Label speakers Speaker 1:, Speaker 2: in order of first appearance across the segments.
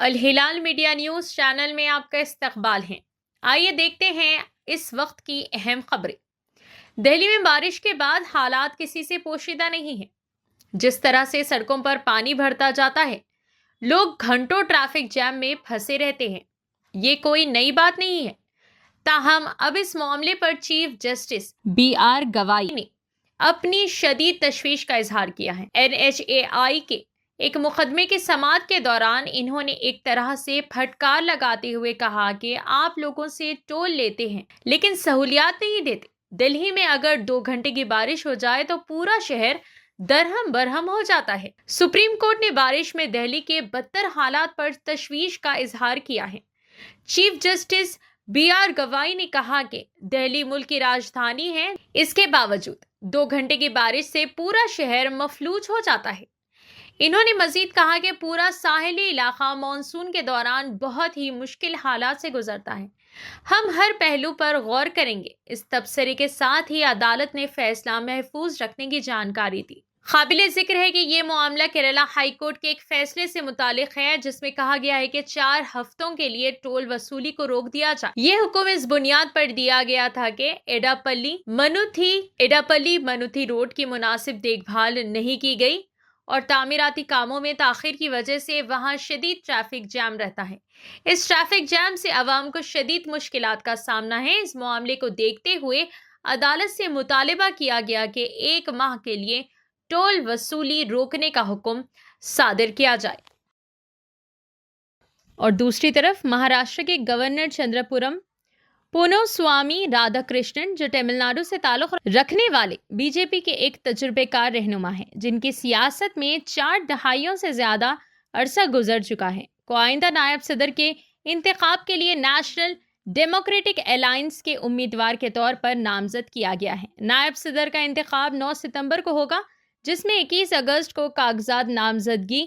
Speaker 1: Alhilal media news channel میں آپ کا استقبال ہے۔ آئیے دیکھتے ہیں اس وقت کی اہم خبریں۔ دہلی میں بارش کے بعد حالات کسی سے پوشیدہ نہیں ہیں۔ جس طرح سے سڑکوں پر پانی بھرتا جاتا ہے، لوگ گھنٹوں ٹریفک جام میں پھنسے رہتے ہیں۔ یہ کوئی نئی بات نہیں ہے۔ تاہم اب اس معاملے پر چیف جسٹس BR گوائی نے اپنی شدید تشویش کا اظہار کیا ہے۔ NHAI کے ایک مقدمے کی سماعت کے دوران انہوں نے ایک طرح سے پھٹکار لگاتے ہوئے کہا کہ آپ لوگوں سے ٹول لیتے ہیں لیکن سہولیات نہیں دیتے۔ دہلی میں اگر 2 گھنٹے کی بارش ہو جائے تو پورا شہر درہم برہم ہو جاتا ہے۔ سپریم کورٹ نے بارش میں دہلی کے بدتر حالات پر تشویش کا اظہار کیا ہے۔ چیف جسٹس BR گوائی نے کہا کہ دہلی ملک کی راجدھانی ہے، اس کے باوجود 2 گھنٹے کی بارش سے پورا شہر مفلوج ہو جاتا ہے۔ انہوں نے مزید کہا کہ پورا ساحلی علاقہ مانسون کے دوران بہت ہی مشکل حالات سے گزرتا ہے۔ ہم ہر پہلو پر غور کریں گے۔ اس تبصرے کے ساتھ ہی عدالت نے فیصلہ محفوظ رکھنے کی جانکاری دی۔ قابل ذکر ہے کہ یہ معاملہ کیرالہ ہائی کورٹ کے ایک فیصلے سے متعلق ہے جس میں کہا گیا ہے کہ 4 ہفتوں کے لیے ٹول وصولی کو روک دیا جائے۔ یہ حکم اس بنیاد پر دیا گیا تھا کہ ایڈاپلی منوتھی روڈ کی مناسب دیکھ بھال نہیں کی گئی اور تعمیراتی کاموں میں تاخیر کی وجہ سے وہاں شدید ٹریفک جام رہتا ہے۔ اس ٹریفک جام سے عوام کو شدید مشکلات کا سامنا ہے۔ اس معاملے کو دیکھتے ہوئے عدالت سے مطالبہ کیا گیا کہ 1 ماہ کے لیے ٹول وصولی روکنے کا حکم صادر کیا جائے۔ اور دوسری طرف مہاراشٹر کے گورنر چندرپورم پونو سوامی رادھا کرشنن، جو تمل ناڈو سے تعلق رکھنے والے BJP کے ایک تجربے کار رہنما ہیں جن کی سیاست میں 4 دہائیوں سے زیادہ عرصہ گزر چکا ہے، کو آئندہ نائب صدر کے انتخاب کے لیے نیشنل ڈیموکریٹک الائنس کے امیدوار کے طور پر نامزد کیا گیا ہے۔ نائب صدر کا انتخاب 9 ستمبر کو ہوگا، جس میں 21 اگست کو کاغذات نامزدگی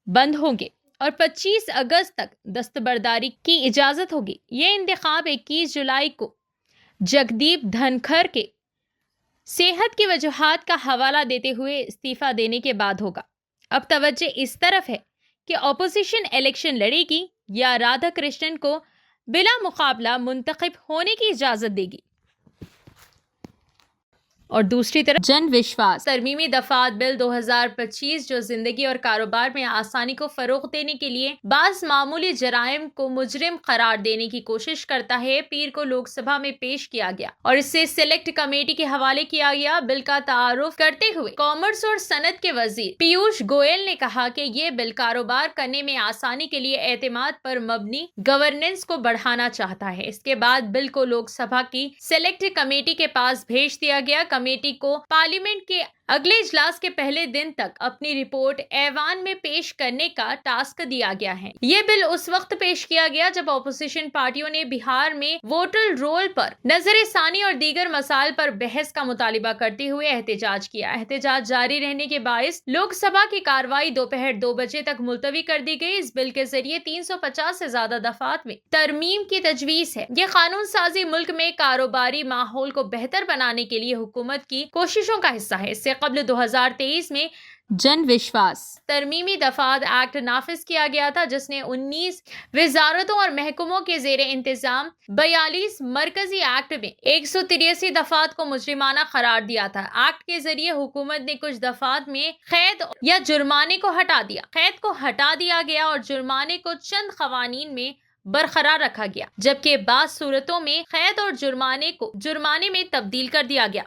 Speaker 1: بند ہوں گے اور 25 اگست تک دستبرداری کی اجازت ہوگی۔ یہ انتخاب 21 جولائی کو جگدیپ دھنکھر کے صحت کی وجوہات کا حوالہ دیتے ہوئے استعفیٰ دینے کے بعد ہوگا۔ اب توجہ اس طرف ہے کہ اپوزیشن الیکشن لڑے گی یا رادھا کرشنن کو بلا مقابلہ منتخب ہونے کی اجازت دے گی۔ اور دوسری طرف جن وشواس ترمیمی دفعات بل 2025 جو زندگی اور کاروبار میں آسانی کو فروغ دینے کے لیے بعض معمولی جرائم کو مجرم قرار دینے کی کوشش کرتا ہے، پیر کو لوک سبھا میں پیش کیا گیا اور اسے سلیکٹ کمیٹی کے حوالے کیا گیا۔ بل کا تعارف کرتے ہوئے کامرس اور صنعت کے وزیر پیوش گوئل نے کہا کہ یہ بل کاروبار کرنے میں آسانی کے لیے اعتماد پر مبنی گورننس کو بڑھانا چاہتا ہے۔ اس کے بعد بل کو لوک سبھا کی سلیکٹ کمیٹی کے پاس بھیج دیا گیا۔ کمیٹی کو پارلیمنٹ کے اگلے اجلاس کے پہلے دن تک اپنی رپورٹ ایوان میں پیش کرنے کا ٹاسک دیا گیا ہے۔ یہ بل اس وقت پیش کیا گیا جب اپوزیشن پارٹیوں نے بہار میں ووٹر رول پر نظر ثانی اور دیگر مسائل پر بحث کا مطالبہ کرتے ہوئے احتجاج کیا۔ احتجاج جاری رہنے کے باعث لوک سبھا کی کارروائی دوپہر 2 بجے تک ملتوی کر دی گئی۔ اس بل کے ذریعے 350 سے زیادہ دفعات میں ترمیم کی تجویز ہے۔ یہ قانون سازی ملک میں کاروباری ماحول کو بہتر بنانے کے لیے حکومت کی کوششوں کا حصہ ہے۔ اس سے قبل 2023 میں جن وشواس ترمیمی دفعات ایکٹ نافذ کیا گیا تھا، جس نے 19 وزارتوں اور محکموں کے زیر انتظام 42 مرکزی ایکٹ میں 183 دفعات کو مجرمانہ قرار دیا تھا۔ ایکٹ کے ذریعے حکومت نے کچھ دفعات میں قید یا جرمانے کو ہٹا دیا، قید کو ہٹا دیا گیا اور جرمانے کو چند قوانین میں برقرار رکھا گیا، جبکہ بعض صورتوں میں قید اور جرمانے کو جرمانے میں تبدیل کر دیا گیا۔